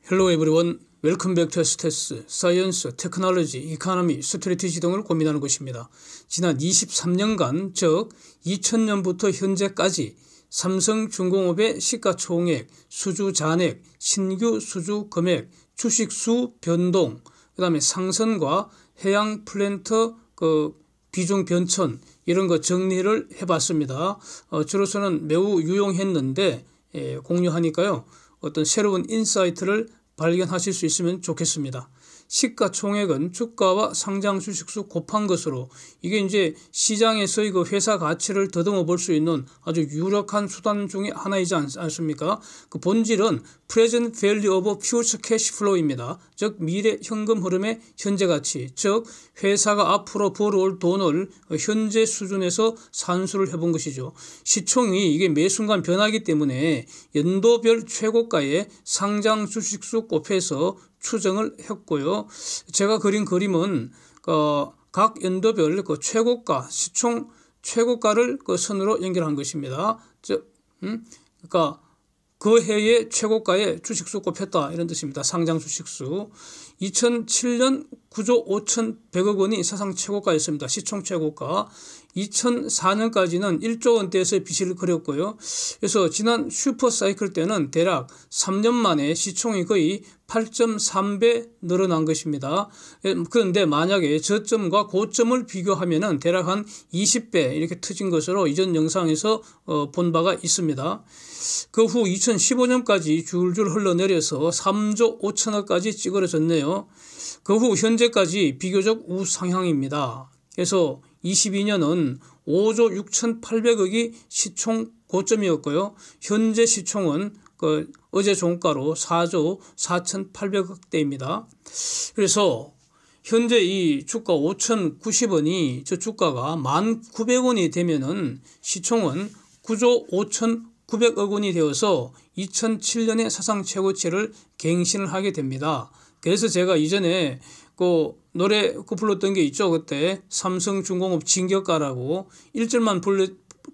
Hello everyone. Welcome back to STS, 사이언스, 테크놀로지, 이코노미, 스트래티지 등을 고민하는 것입니다. 지난 23년간, 즉 2000년부터 현재까지 삼성중공업의 시가총액, 수주 잔액, 신규 수주 금액, 주식수 변동, 그 다음에 상선과 해양 플랜트 비중 변천 이런 거 정리를 해봤습니다. 저로서는 매우 유용했는데 공유하니까요. 어떤 새로운 인사이트를 발견하실 수 있으면 좋겠습니다. 시가총액은 주가와 상장 주식수 곱한 것으로 이게 이제 시장에서의 그 회사 가치를 더듬어 볼 수 있는 아주 유력한 수단 중에 하나이지 않습니까? 그 본질은 Present Value of Future Cash Flow입니다. 즉 미래 현금 흐름의 현재 가치, 즉 회사가 앞으로 벌어올 돈을 현재 수준에서 산수를 해본 것이죠. 시총이 이게 매 순간 변하기 때문에 연도별 최고가의 상장 주식수 곱해서 추정을 했고요. 제가 그린 그림은 각 연도별 최고가, 시총 최고가를 선으로 연결한 것입니다. 그러니까 그 해의 최고가의 주식수 곱했다 이런 뜻입니다. 상장 주식수. 2007년 9조 5,100억 원이 사상 최고가였습니다. 시총 최고가. 2004년까지는 1조 원대에서 빚을 그렸고요. 그래서 지난 슈퍼사이클 때는 대략 3년 만에 시총이 거의 8.3배 늘어난 것입니다. 그런데 만약에 저점과 고점을 비교하면은 대략 한 20배 이렇게 터진 것으로 이전 영상에서 본 바가 있습니다. 그 후 2015년까지 줄줄 흘러내려서 3조 5천억까지 찌그러졌네요. 그 후 현재까지 비교적 우상향입니다. 그래서 22년은 5조 6,800억이 시총 고점이었고요. 현재 시총은 어제 종가로 4조 4,800억대입니다. 그래서 현재 이 주가 5,090원이 저 주가가 1,900원이 되면은 시총은 9조 5,900억 원이 되어서 2007년의 사상 최고치를 갱신을 하게 됩니다. 그래서 제가 이전에 노래 불렀던 게 있죠. 그때 삼성중공업 진격가라고 1절만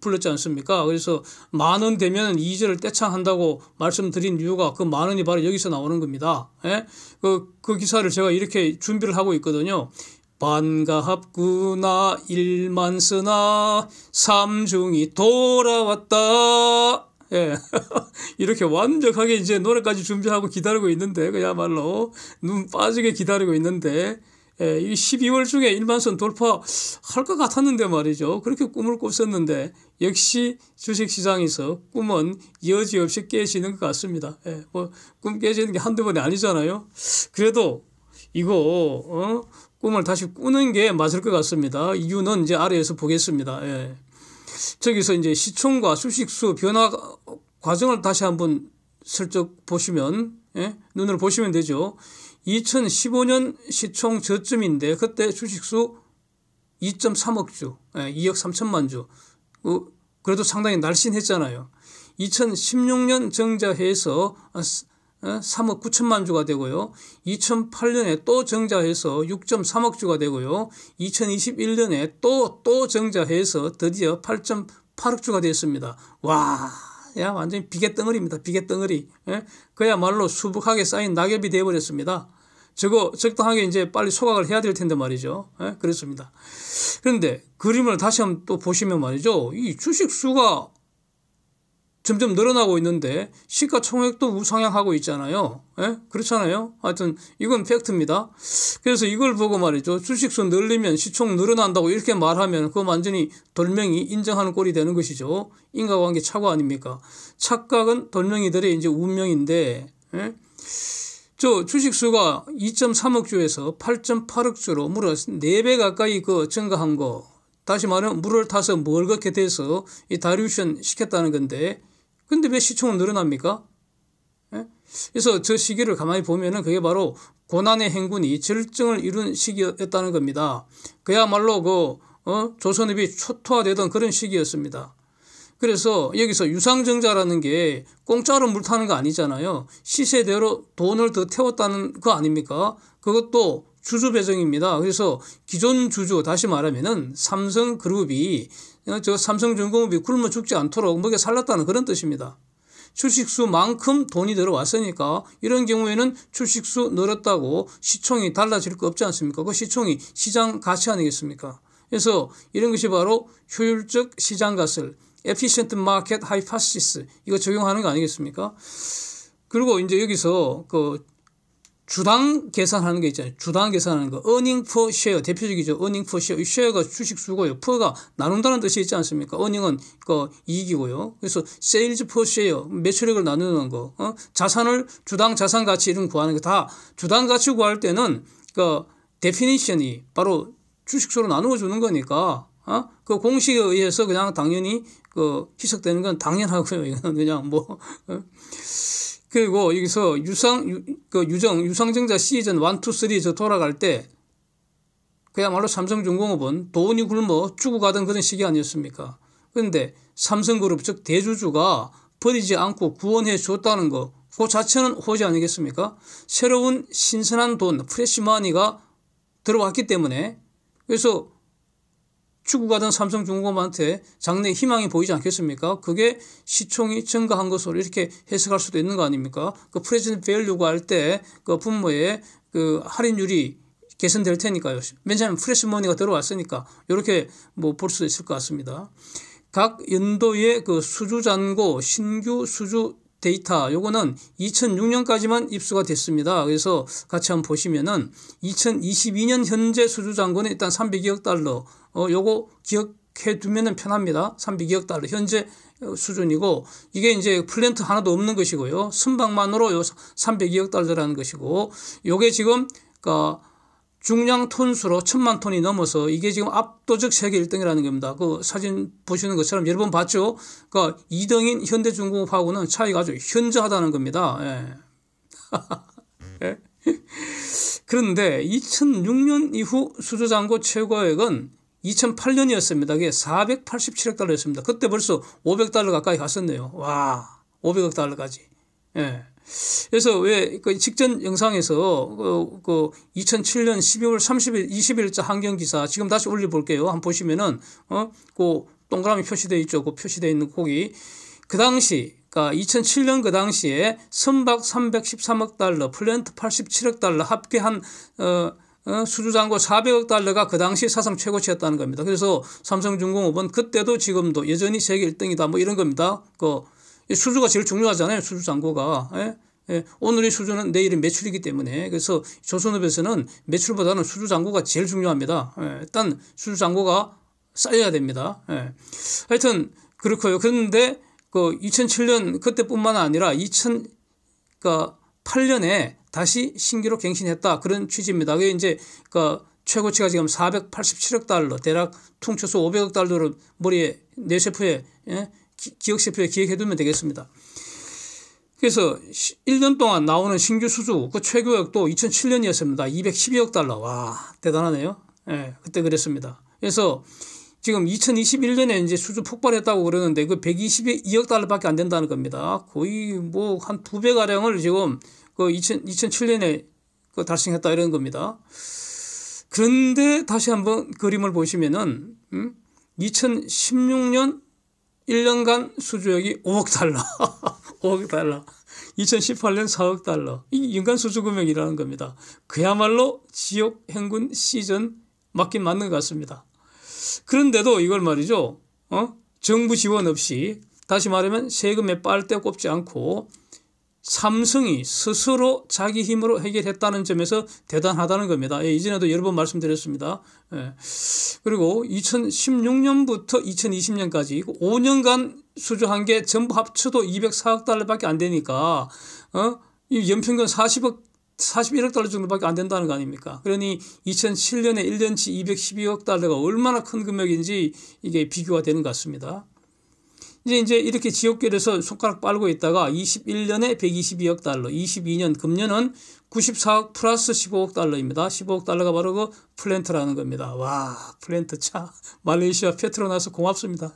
불렀지 않습니까? 그래서 10,000원 되면 2절을 떼창한다고 말씀드린 이유가 그 10,000원이 바로 여기서 나오는 겁니다. 예? 그 기사를 제가 이렇게 준비를 하고 있거든요. 반갑구나 일만쓰나 삼중이 돌아왔다. 예. 이렇게 완벽하게 이제 노래까지 준비하고 기다리고 있는데, 그야말로 눈 빠지게 기다리고 있는데, 이 12월 중에 1만선 돌파할 것 같았는데 말이죠. 그렇게 꿈을 꿨었는데, 역시 주식시장에서 꿈은 여지없이 깨지는 것 같습니다. 꿈 깨지는 게 한두 번이 아니잖아요. 그래도 이거, 꿈을 다시 꾸는 게 맞을 것 같습니다. 이유는 이제 아래에서 보겠습니다. 저기서 이제 시총과 주식수 변화 과정을 다시 한번 슬쩍 보시면, 눈으로 보시면 되죠. 2015년 시총 저점인데 그때 주식수 2.3억 주, 2억 3천만 주. 그래도 상당히 날씬했잖아요. 2016년 정자해서 3억 9천만 주가 되고요. 2008년에 또 정자해서 6.3억 주가 되고요. 2021년에 또 정자해서 드디어 8.8억 주가 됐습니다. 와, 야, 완전히 비계덩어리입니다. 비계덩어리. 그야말로 수북하게 쌓인 낙엽이 되어버렸습니다. 저거 적당하게 이제 빨리 소각을 해야 될 텐데 말이죠. 그렇습니다. 그런데 그림을 다시 한번 또 보시면 말이죠. 이 주식수가 점점 늘어나고 있는데 시가총액도 우상향하고 있잖아요. 그렇잖아요. 하여튼 이건 팩트입니다. 그래서 이걸 보고 말이죠. 주식수 늘리면 시총 늘어난다고 이렇게 말하면 그거 완전히 돌멩이 인정하는 꼴이 되는 것이죠. 인과관계 착오 아닙니까? 착각은 돌멩이들의 이제 운명인데, 저 주식수가 2.3억 주에서 8.8억 주로 무려 4배 가까이 증가한 거. 다시 말하면 물을 타서 멀겋게 돼서 이 다이루션 시켰다는 건데, 근데 왜 시총은 늘어납니까? 그래서 저 시기를 가만히 보면은 그게 바로 고난의 행군이 절정을 이룬 시기였다는 겁니다. 그야말로 조선업이 초토화되던 그런 시기였습니다. 그래서 여기서 유상증자라는 게 공짜로 물 타는 거 아니잖아요. 시세대로 돈을 더 태웠다는 거 아닙니까? 그것도 주주 배정입니다. 그래서 기존 주주, 다시 말하면은 삼성그룹이 저 삼성중공업이 굶어 죽지 않도록 먹여 살렸다는 그런 뜻입니다. 주식수만큼 돈이 들어왔으니까 이런 경우에는 주식수 늘었다고 시총이 달라질 거 없지 않습니까? 그 시총이 시장 가치 아니겠습니까? 그래서 이런 것이 바로 효율적 시장가설, efficient market hypothesis 이거 적용하는 거 아니겠습니까? 그리고 이제 여기서 그 주당 계산하는 게 있잖아요. 주당 계산하는 거. earning per share 대표적이죠. earning per share. 쉐어가 주식수고요. per가 나눈다는 뜻이 있지 않습니까? earning은 그 이익이고요. 그래서 sales per share 매출액을 나누는 거. 자산을 주당 자산 가치 이런 거 구하는 거 다 주당 가치 구할 때는 그 definition이 바로 주식수로 나누어 주는 거니까 그 공식에 의해서 그냥 당연히 그 희석되는 건 당연하고요. 이거는 그냥 뭐 그리고 여기서 유상증자 시즌 1, 2, 3 저 돌아갈 때 그야말로 삼성중공업은 돈이 굶어 죽고 가던 그런 시기 아니었습니까? 그런데 삼성그룹 즉 대주주가 버리지 않고 구원해 줬다는 거 그 자체는 호재 아니겠습니까? 새로운 신선한 돈, 프레시머니가 들어왔기 때문에 그래서 죽고 가던 삼성중공업한테 장래에 희망이 보이지 않겠습니까? 그게 시총이 증가한 것으로 이렇게 해석할 수도 있는 거 아닙니까? 그 프레젠트 밸류 구할 때 그 분모의 그 할인율이 개선될 테니까요. 왜냐하면 프레시머니가 들어왔으니까 이렇게 뭐 볼 수 있을 것 같습니다. 각 연도의 그 수주 잔고 신규 수주 데이터 요거는 2006년까지만 입수가 됐습니다. 그래서 같이 한번 보시면은 2022년 현재 수주 잔고는 일단 302억 달러 요거 기억해 두면은 편합니다. 302억 달러 현재 수준이고 이게 이제 플랜트 하나도 없는 것이고요. 선박만으로 요 302억 달러라는 것이고 요게 지금 중량 톤수로 1000만 톤이 넘어서 이게 지금 압도적 세계 1등이라는 겁니다. 그 사진 보시는 것처럼 여러 번 봤죠? 그러니까 2등인 현대중공업하고는 차이가 아주 현저하다는 겁니다. 예. 그런데 2006년 이후 수주잔고 최고액은 2008년이었습니다. 그게 487억 달러였습니다. 그때 벌써 500달러 가까이 갔었네요. 와, 500억 달러까지. 예. 그래서 왜 그 직전 영상에서 그 2007년 12월 30일 20일자 한경기사 지금 다시 올려볼게요. 한번 보시면은 그 동그라미 표시되어 있죠. 그 표시되어 있는 곡이 그 당시 그러니까 2007년 그 당시에 선박 313억 달러, 플랜트 87억 달러 합계한 수주잔고 400억 달러가 그 당시 사상 최고치였다는 겁니다. 그래서 삼성중공업은 그때도 지금도 여전히 세계 1등이다 뭐 이런 겁니다. 그 수주가 제일 중요하잖아요. 수주잔고가. 예? 예. 오늘의 수주는 내일의 매출이기 때문에 그래서 조선업에서는 매출보다는 수주잔고가 제일 중요합니다. 예. 일단 수주잔고가 쌓여야 됩니다. 예. 하여튼 그렇고요. 그런데 그 2007년 그때뿐만 아니라 2008년에 다시 신기록 갱신했다 그런 취지입니다. 그게 이제 그 최고치가 지금 487억 달러 대략 퉁쳐서 500억 달러를 머리에 뇌세포에 기억세포에 기억해두면 되겠습니다. 그래서 1년 동안 나오는 신규 수주 그 최고액도 2007년이었습니다. 212억 달러. 와 대단하네요. 예, 그때 그랬습니다. 그래서 지금 2021년에 이제 수주 폭발했다고 그러는데 그 122억 달러밖에 안 된다는 겁니다. 거의 뭐 한 2배 가량을 지금 그 2007년에 그 달성했다 이런 겁니다. 그런데 다시 한번 그림을 보시면은 2016년 1년간 수주액이 5억 달러. 5억 달러. 2018년 4억 달러. 이 연간 수주 금액이라는 겁니다. 그야말로 지옥 행군 시즌 맞긴 맞는 것 같습니다. 그런데도 이걸 말이죠. 정부 지원 없이 다시 말하면 세금에 빨대 꼽지 않고 삼성이 스스로 자기 힘으로 해결했다는 점에서 대단하다는 겁니다. 예, 이전에도 여러 번 말씀드렸습니다. 예. 그리고 2016년부터 2020년까지 5년간 수주한 게 전부 합쳐도 204억 달러밖에 안 되니까 이 연평균 41억 달러 정도밖에 안 된다는 거 아닙니까? 그러니 2007년에 1년치 212억 달러가 얼마나 큰 금액인지 이게 비교가 되는 것 같습니다. 이제 이렇게 지옥길에서 손가락 빨고 있다가 21년에 122억 달러, 22년 금년은 94억 플러스 15억 달러입니다. 15억 달러가 바로 그 플랜트라는 겁니다. 와, 플랜트 차. 말레이시아 페트로나스 고맙습니다.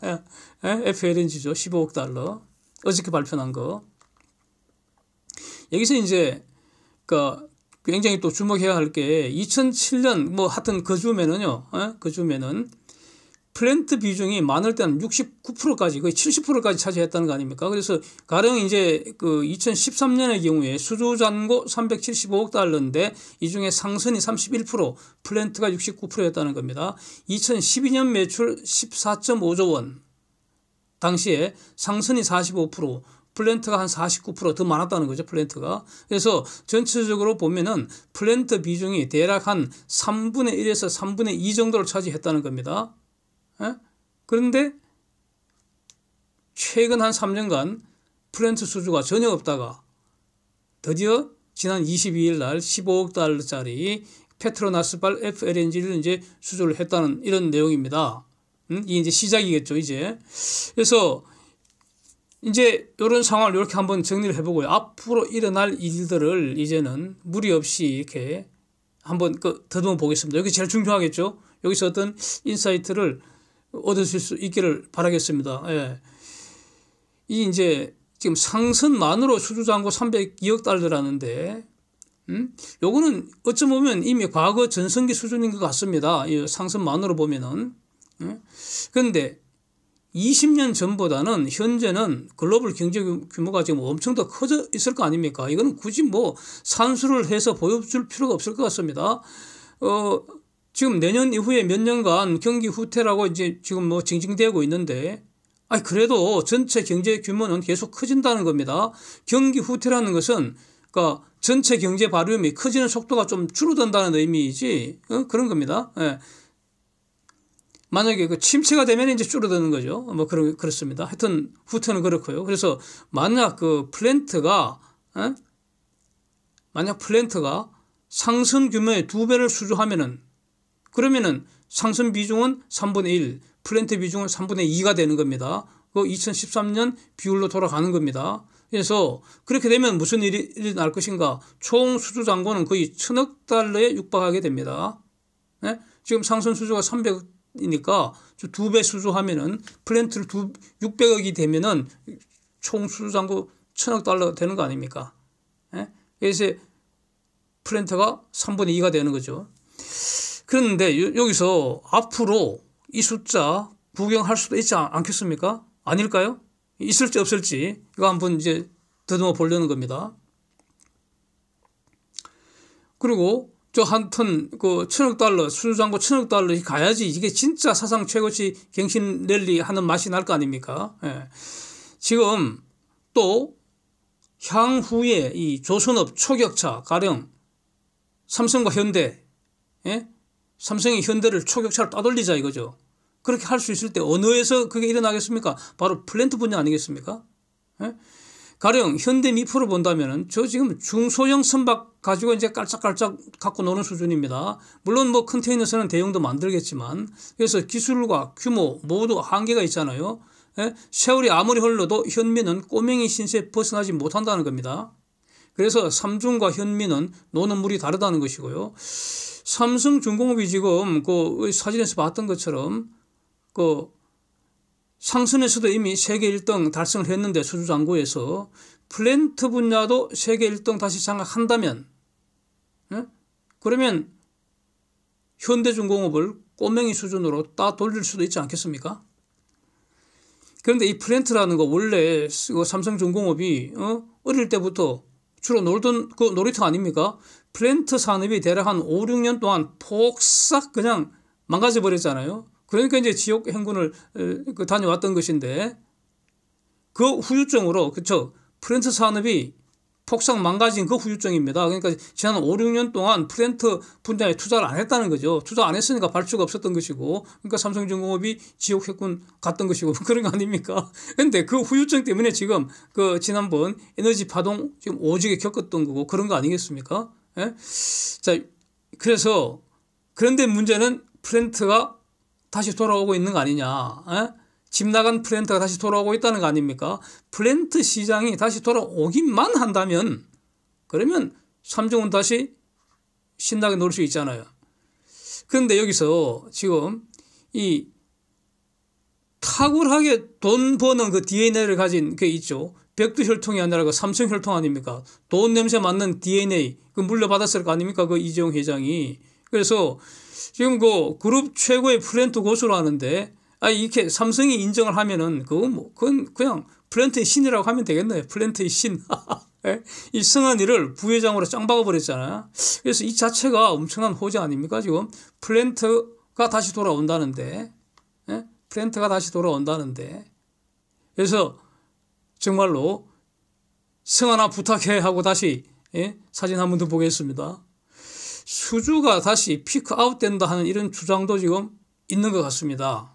FLNG죠. 15억 달러. 어저께 발표한 거. 여기서 이제 굉장히 또 주목해야 할 게 2007년 뭐 하여튼 그 줌에는요. 그 줌에는 플랜트 비중이 많을 때는 69%까지 거의 70%까지 차지했다는 거 아닙니까? 그래서 가령 이제 그 2013년의 경우에 수주 잔고 375억 달러인데 이 중에 상선이 31%, 플랜트가 69%였다는 겁니다. 2012년 매출 14.5조 원. 당시에 상선이 45%, 플랜트가 한 49% 더 많았다는 거죠, 플랜트가. 그래서 전체적으로 보면은 플랜트 비중이 대략 한 3분의 1에서 3분의 2 정도를 차지했다는 겁니다. 그런데 최근 한 3년간 플랜트 수주가 전혀 없다가 드디어 지난 22일 날 15억 달러짜리 페트로나스발 FLNG를 이제 수주를 했다는 이런 내용입니다. 이게 이제 시작이겠죠, 이제. 그래서 이제 이런 상황을 이렇게 한번 정리를 해보고요. 앞으로 일어날 일들을 이제는 무리 없이 이렇게 한번 더듬어 보겠습니다. 여기 제일 중요하겠죠. 여기서 어떤 인사이트를 얻으실 수 있기를 바라겠습니다. 예. 이 이제 지금 상선만으로 수주잔고 302억 달러라는데, 요거는 어쩌 보면 이미 과거 전성기 수준인 것 같습니다. 이 상선만으로 보면은. 그런데 20년 전보다는 현재는 글로벌 경제 규모가 지금 엄청 더 커져 있을 거 아닙니까? 이거는 굳이 뭐 산수를 해서 보여줄 필요가 없을 것 같습니다. 지금 내년 이후에 몇 년간 경기 후퇴라고 이제 지금 뭐 징징대고 있는데, 그래도 전체 경제 규모는 계속 커진다는 겁니다. 경기 후퇴라는 것은 그러니까 전체 경제 발육이 커지는 속도가 좀 줄어든다는 의미이지, 그런 겁니다. 예. 만약에 그 침체가 되면 이제 줄어드는 거죠. 뭐 그렇습니다. 하여튼 후퇴는 그렇고요. 그래서 만약 그 플랜트가 상선 규모의 2배를 수주하면은, 그러면은 상선 비중은 3분의 1, 플랜트 비중은 3분의 2가 되는 겁니다. 그 2013년 비율로 돌아가는 겁니다. 그래서 그렇게 되면 무슨 일이 날 것인가? 총 수주 잔고는 거의 1,000억 달러에 육박하게 됩니다. 네? 지금 상선 수주가 300이니까 2배 수주하면은 플랜트를 600억이 되면은 총 수주 잔고 1,000억 달러 되는 거 아닙니까? 네? 그래서 플랜트가 3분의 2가 되는 거죠. 그런데 여기서 앞으로 이 숫자 부경할 수도 있지 않겠습니까? 아닐까요? 있을지 없을지 이거 한번 이제 더듬어 보려는 겁니다. 그리고 저 한 톤 그 1,000억 달러 수주잔고 1,000억 달러 가야지 이게 진짜 사상 최고치 갱신 랠리 하는 맛이 날 거 아닙니까? 예. 지금 또 향후에 이 조선업 초격차 가령 삼성과 현대, 예? 삼성이 현대를 초격차를 따돌리자 이거죠. 그렇게 할 수 있을 때 어느에서 그게 일어나겠습니까? 바로 플랜트 분야 아니겠습니까? 예? 가령 현대 미프로 본다면은 저 지금 중소형 선박 가지고 이제 깔짝깔짝 갖고 노는 수준입니다. 물론 뭐 컨테이너선은 대형도 만들겠지만, 그래서 기술과 규모 모두 한계가 있잖아요. 예? 세월이 아무리 흘러도 현미는 꼬맹이 신세 벗어나지 못한다는 겁니다. 그래서 삼중과 현미는 노는 물이 다르다는 것이고요. 삼성중공업이 지금 그 사진에서 봤던 것처럼 그 상선에서도 이미 세계 1등 달성을 했는데 수주잔고에서 플랜트 분야도 세계 1등 다시 장악한다면, 그러면 현대중공업을 꼬맹이 수준으로 따 돌릴 수도 있지 않겠습니까? 그런데 이 플랜트라는 거 원래 삼성중공업이 어릴 때부터 주로 놀던 그 놀이터 아닙니까? 플랜트 산업이 대략 한 5, 6년 동안 폭삭 그냥 망가져 버렸잖아요. 그러니까 이제 지역 행군을 다녀왔던 것인데, 그 후유증으로, 그쵸, 플랜트 산업이 폭삭 망가진 그 후유증입니다. 그러니까 지난 5, 6년 동안 플랜트 분야에 투자를 안 했다는 거죠. 투자 안 했으니까 발주가 없었던 것이고, 그러니까 삼성중공업이 지역 행군 갔던 것이고 그런 거 아닙니까? 그런데 그 후유증 때문에 지금 그 지난번 에너지 파동 지금 오지게 겪었던 거고 그런 거 아니겠습니까? 예? 자, 그래서 그런데 문제는 플랜트가 다시 돌아오고 있는 거 아니냐. 집 나간 플랜트가 다시 돌아오고 있다는 거 아닙니까? 플랜트 시장이 다시 돌아오기만 한다면, 그러면 삼중은 다시 신나게 놀 수 있잖아요. 그런데 여기서 지금 이 탁월하게 돈 버는 그 DNA를 가진 게 있죠. 백두혈통이 아니라 그 삼성혈통 아닙니까? 돈 냄새 맡는 DNA 그 물려받았을 거 아닙니까? 그 이재용 회장이. 그래서 지금 그 그룹 최고의 플랜트 고수로 하는데 이렇게 삼성이 인정을 하면은 그건 그냥 플랜트의 신이라고 하면 되겠네요. 플랜트의 신. 이 성한이를 부회장으로 짱 박아버렸잖아요. 그래서 이 자체가 엄청난 호재 아닙니까? 지금 플랜트가 다시 돌아온다는데, 플랜트가 다시 돌아온다는데. 그래서 정말로 성한아 부탁해 하고 다시 사진 한 번 더 보겠습니다. 수주가 다시 피크아웃 된다 하는 이런 주장도 지금 있는 것 같습니다.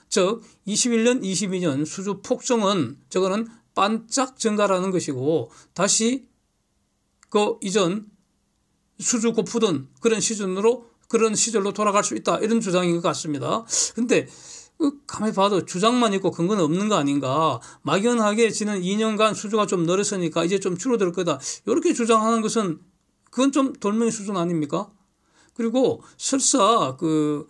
즉 21년, 22년 수주 폭증은 저거는 반짝 증가라는 것이고 다시 그 이전 수주 고프던 그런 시절로 돌아갈 수 있다 이런 주장인 것 같습니다. 근데 가만히 봐도 주장만 있고 근거는 없는 거 아닌가. 막연하게 지난 2년간 수주가 좀 늘었으니까 이제 좀 줄어들 거다 이렇게 주장하는 것은 그건 좀 돌멩이 수준 아닙니까? 그리고 설사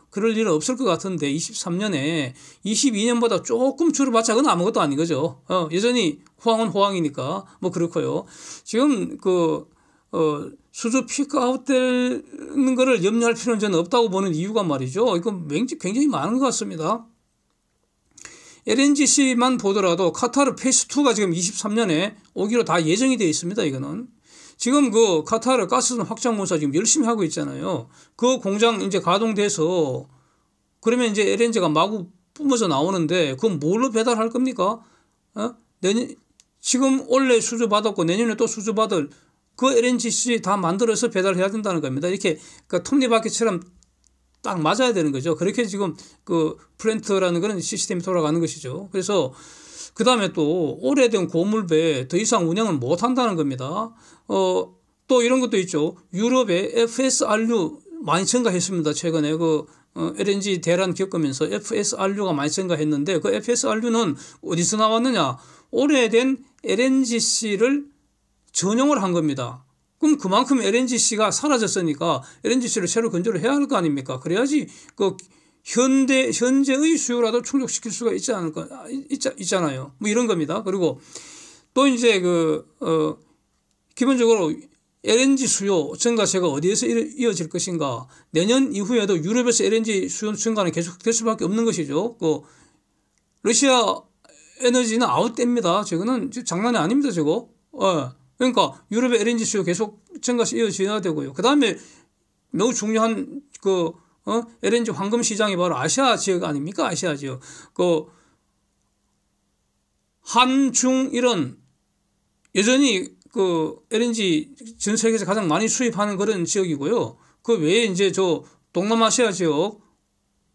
그럴 일은 없을 것 같은데 23년에 22년보다 조금 줄어봤자 그건 아무것도 아닌 거죠. 여전히 호황은 호황이니까 뭐 그렇고요. 지금 수주 피크아웃 되는 거를 염려할 필요는 저는 없다고 보는 이유가 말이죠. 이건 굉장히 많은 것 같습니다. LNGC만 보더라도 카타르 페이스2가 지금 23년에 오기로 다 예정이 되어 있습니다. 이거는. 지금 카타르 가스선 확장 공사 지금 열심히 하고 있잖아요. 그 공장 이제 가동돼서 그러면 이제 LNG가 마구 뿜어져 나오는데 그건 뭘로 배달할 겁니까? 지금 올해 수주 받았고 내년에 또 수주 받을 그 LNGC 다 만들어서 배달해야 된다는 겁니다. 이렇게 톱니바퀴처럼 딱 맞아야 되는 거죠. 그렇게 지금 플랜트라는 그런 시스템이 돌아가는 것이죠. 그래서 그 다음에 또 오래된 고물배 더 이상 운영을 못 한다는 겁니다. 또 이런 것도 있죠. 유럽에 FSRU 많이 증가했습니다. 최근에 LNG 대란 겪으면서 FSRU가 많이 증가했는데 그 FSRU는 어디서 나왔느냐. 오래된 LNGC를 전용을 한 겁니다. 그럼 그만큼 LNGC가 사라졌으니까 LNGC를 새로 건조를 해야 할 거 아닙니까? 그래야지 현재의 수요라도 충족시킬 수가 있잖아요. 뭐 이런 겁니다. 그리고 또 이제 기본적으로 LNG 수요 증가세가 어디에서 이어질 것인가. 내년 이후에도 유럽에서 LNG 수요 증가는 계속될 수밖에 없는 것이죠. 러시아 에너지는 아웃됩니다. 저거는 장난이 아닙니다. 저거. 그러니까 유럽의 LNG 수요 계속 증가세 이어져야 되고요. 그 다음에 매우 중요한 LNG 황금 시장이 바로 아시아 지역 아닙니까? 아시아 지역. 한중 이런 여전히 LNG 전 세계에서 가장 많이 수입하는 그런 지역이고요. 그 외에 이제 동남아시아 지역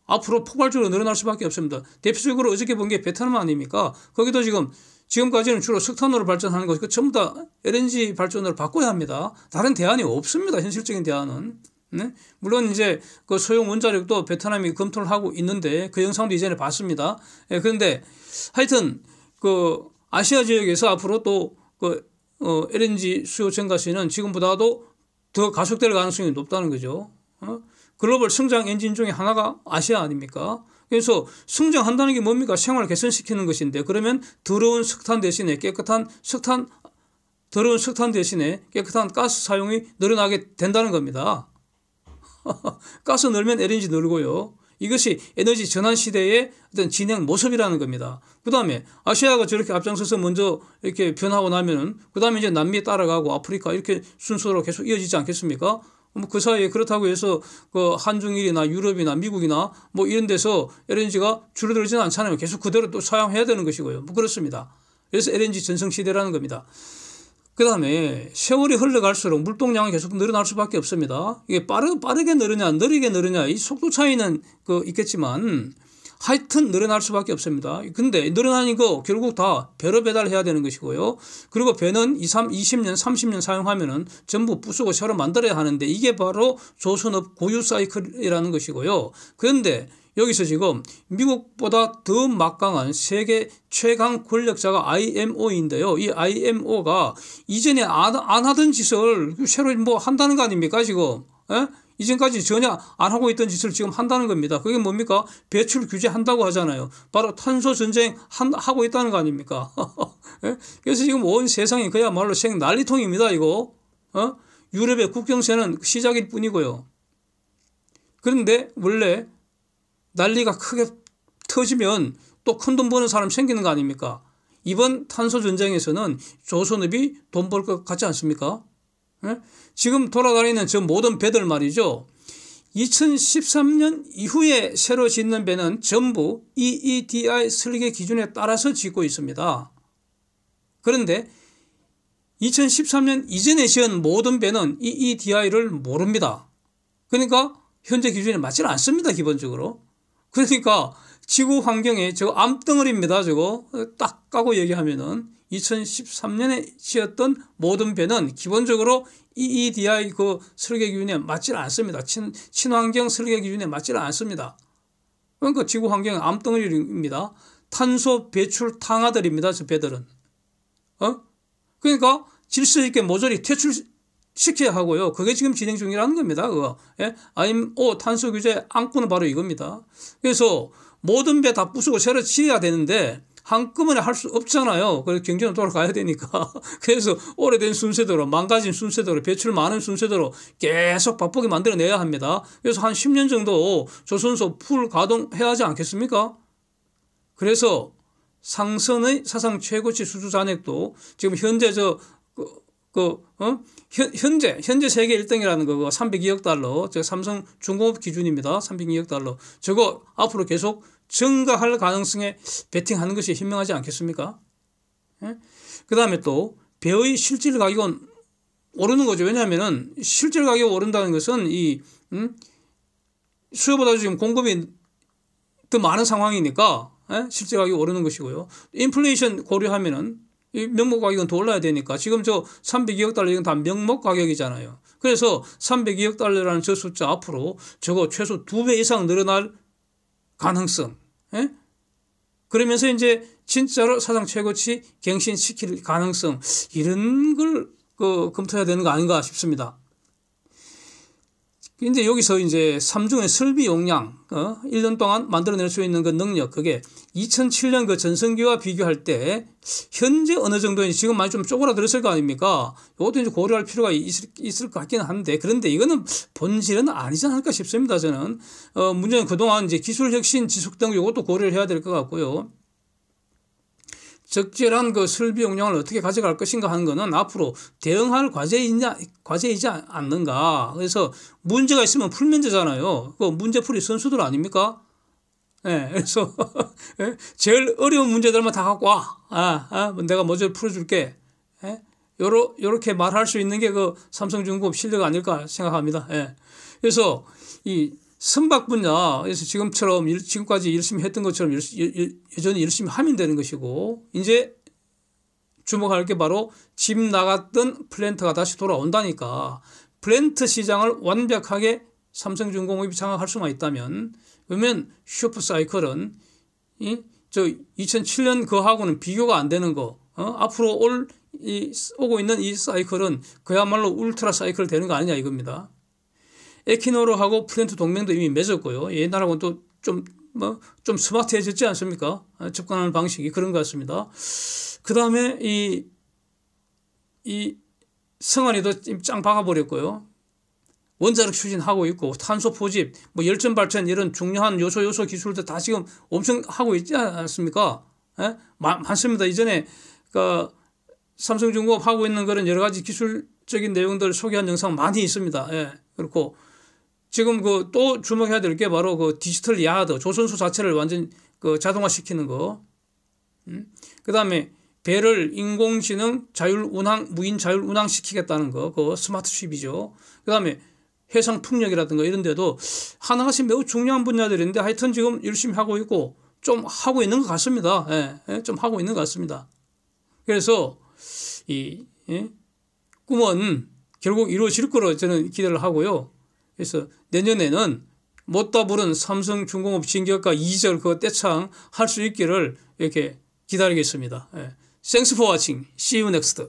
앞으로 포괄적으로 늘어날 수밖에 없습니다. 대표적으로 어저께 본 게 베트남 아닙니까? 거기도 지금까지는 주로 석탄으로 발전하는 것, 전부 다 LNG 발전으로 바꿔야 합니다. 다른 대안이 없습니다. 현실적인 대안은. 네? 물론 이제 소형 원자력도 베트남이 검토를 하고 있는데 그 영상도 이전에 봤습니다. 그런데 하여튼 아시아 지역에서 앞으로 또 LNG 수요 증가세는 지금보다도 더 가속될 가능성이 높다는 거죠. 글로벌 성장 엔진 중에 하나가 아시아 아닙니까? 그래서 성장한다는 게 뭡니까? 생활을 개선시키는 것인데 그러면 더러운 석탄 대신에 깨끗한 가스 사용이 늘어나게 된다는 겁니다. 가스 늘면 LNG 늘고요. 이것이 에너지 전환 시대의 어떤 진행 모습이라는 겁니다. 그 다음에 아시아가 저렇게 앞장서서 먼저 이렇게 변하고 나면은 그 다음에 이제 남미에 따라가고 아프리카 이렇게 순서로 계속 이어지지 않겠습니까? 그 사이에 그렇다고 해서 한중일이나 유럽이나 미국이나 뭐 이런 데서 LNG가 줄어들지는 않잖아요. 계속 그대로 또 사용해야 되는 것이고요. 뭐 그렇습니다. 그래서 LNG 전성 시대라는 겁니다. 그 다음에 세월이 흘러갈수록 물동량이 계속 늘어날 수밖에 없습니다. 이게 빠르게 늘으냐 느리게 늘으냐 이 속도 차이는 있겠지만 하여튼 늘어날 수밖에 없습니다. 근데 늘어나는 거 결국 다 배로 배달해야 되는 것이고요. 그리고 배는 20년 30년 사용하면은 전부 부수고 새로 만들어야 하는데 이게 바로 조선업 고유 사이클이라는 것이고요. 그런데 여기서 지금 미국보다 더 막강한 세계 최강 권력자가 IMO인데요. 이 IMO가 이전에 안 하던 짓을 새로 뭐 한다는 거 아닙니까 지금? 이전까지 전혀 안 하고 있던 짓을 지금 한다는 겁니다. 그게 뭡니까? 배출 규제한다고 하잖아요. 바로 탄소 전쟁 하고 있다는 거 아닙니까? 그래서 지금 온 세상이 그야말로 난리통입니다. 이거. 유럽의 국경세는 시작일 뿐이고요. 그런데 원래 난리가 크게 터지면 또 큰 돈 버는 사람 생기는 거 아닙니까? 이번 탄소 전쟁에서는 조선업이 돈 벌 것 같지 않습니까? 예? 지금 돌아다니는 저 모든 배들 말이죠. 2013년 이후에 새로 짓는 배는 전부 EEDI 설계 기준에 따라서 짓고 있습니다. 그런데 2013년 이전에 지은 모든 배는 EEDI를 모릅니다. 그러니까 현재 기준에 맞지는 않습니다. 기본적으로. 그러니까 지구 환경에 저거 암덩어리입니다. 저거 딱 까고 얘기하면은 2013년에 지었던 모든 배는 기본적으로 EEDI 그 설계 기준에 맞지는 않습니다. 친환경 설계 기준에 맞지는 않습니다. 그러니까 지구 환경은 암덩어리입니다. 탄소 배출 탕화들입니다. 저 배들은. 그러니까 질서 있게 모조리 퇴출시켜야 하고요. 그게 지금 진행 중이라는 겁니다. 그거. 예? IMO 탄소 규제 안건은 바로 이겁니다. 그래서 모든 배 다 부수고 새로 지어야 되는데 한꺼번에 할 수 없잖아요. 그래서 경제는 돌아가야 되니까. 그래서 오래된 순서대로, 망가진 순서대로, 배출 많은 순서대로 계속 바쁘게 만들어내야 합니다. 그래서 한 10년 정도 조선소 풀 가동해야 하지 않겠습니까? 그래서 상선의 사상 최고치 수주 잔액도 지금 현재 현재 세계 1등이라는 거 302억 달러, 저 삼성 중공업 기준입니다. 302억 달러. 저거 앞으로 계속 증가할 가능성에 베팅하는 것이 현명하지 않겠습니까? 예? 그 다음에 또 배의 실질 가격은 오르는 거죠. 왜냐하면은 실질 가격이 오른다는 것은 수요보다 지금 공급이 더 많은 상황이니까 실질 가격이 오르는 것이고요. 인플레이션 고려하면은 이 명목 가격은 더 올라야 되니까 지금 저 302억 달러 이건 다 명목 가격이잖아요. 그래서 302억 달러라는 저 숫자 앞으로 저거 최소 2배 이상 늘어날 가능성. 예? 그러면서 이제 진짜로 사상 최고치 갱신시킬 가능성 이런 걸 검토해야 되는 거 아닌가 싶습니다. 근데 여기서 이제 삼중의 설비 용량, 1년 동안 만들어낼 수 있는 그 능력, 그게 2007년 그 전성기와 비교할 때 현재 어느 정도인지 지금 많이 좀 쪼그라들었을 거 아닙니까? 이것도 이제 고려할 필요가 있을 것 같기는 한데, 그런데 이거는 본질은 아니지 않을까 싶습니다, 저는. 문제는 그동안 이제 기술 혁신 지속 등 이것도 고려를 해야 될 것 같고요. 적절한 그 설비 용량을 어떻게 가져갈 것인가 하는 것은 앞으로 대응할 과제이지 않는가. 그래서 문제가 있으면 풀면 되잖아요. 그 문제풀이 선수들 아닙니까? 예, 그래서 제일 어려운 문제들만 다 갖고 와. 내가 먼저 풀어줄게. 예? 요렇게 말할 수 있는 게 그 삼성중공업 실력 아닐까 생각합니다. 예. 그래서 이 선박 분야에서 지금까지 열심히 했던 것처럼 여전히 열심히 하면 되는 것이고, 이제 주목할 게 바로 집 나갔던 플랜트가 다시 돌아온다니까. 플랜트 시장을 완벽하게 삼성중공업이 장악할 수만 있다면, 그러면 슈퍼 사이클은 저 2007년 그하고는 비교가 안 되는 거. 앞으로 오고 있는 이 사이클은 그야말로 울트라 사이클 되는 거 아니냐 이겁니다. 에키노르하고 플랜트 동맹도 이미 맺었고요. 옛날하고는 또 좀 스마트해졌지 않습니까? 접근하는 방식이 그런 것 같습니다. 그 다음에 이 성안이도 짱 박아버렸고요. 원자력 추진하고 있고, 탄소 포집, 열전 발전 이런 중요한 요소 기술들 다 지금 엄청 하고 있지 않습니까? 예? 많습니다. 이전에 삼성중공업 하고 있는 그런 여러 가지 기술적인 내용들을 소개한 영상 많이 있습니다. 예. 그렇고 지금 또 주목해야 될 게 바로 그 디지털 야드, 조선소 자체를 완전 자동화시키는 거. 그 다음에 배를 인공지능 무인 자율 운항시키겠다는 거, 그 스마트쉽이죠. 그 다음에 해상 풍력이라든가 이런 데도 하나같이 매우 중요한 분야들인데 하여튼 지금 열심히 하고 있고 좀 하고 있는 것 같습니다. 예, 좀 하고 있는 것 같습니다. 그래서 꿈은 결국 이루어질 거로 저는 기대를 하고요. 그래서 내년에는 못다 부른 삼성중공업 진격과 2절 그거 떼창 할 수 있기를 이렇게 기다리겠습니다. Thanks for watching. See you next.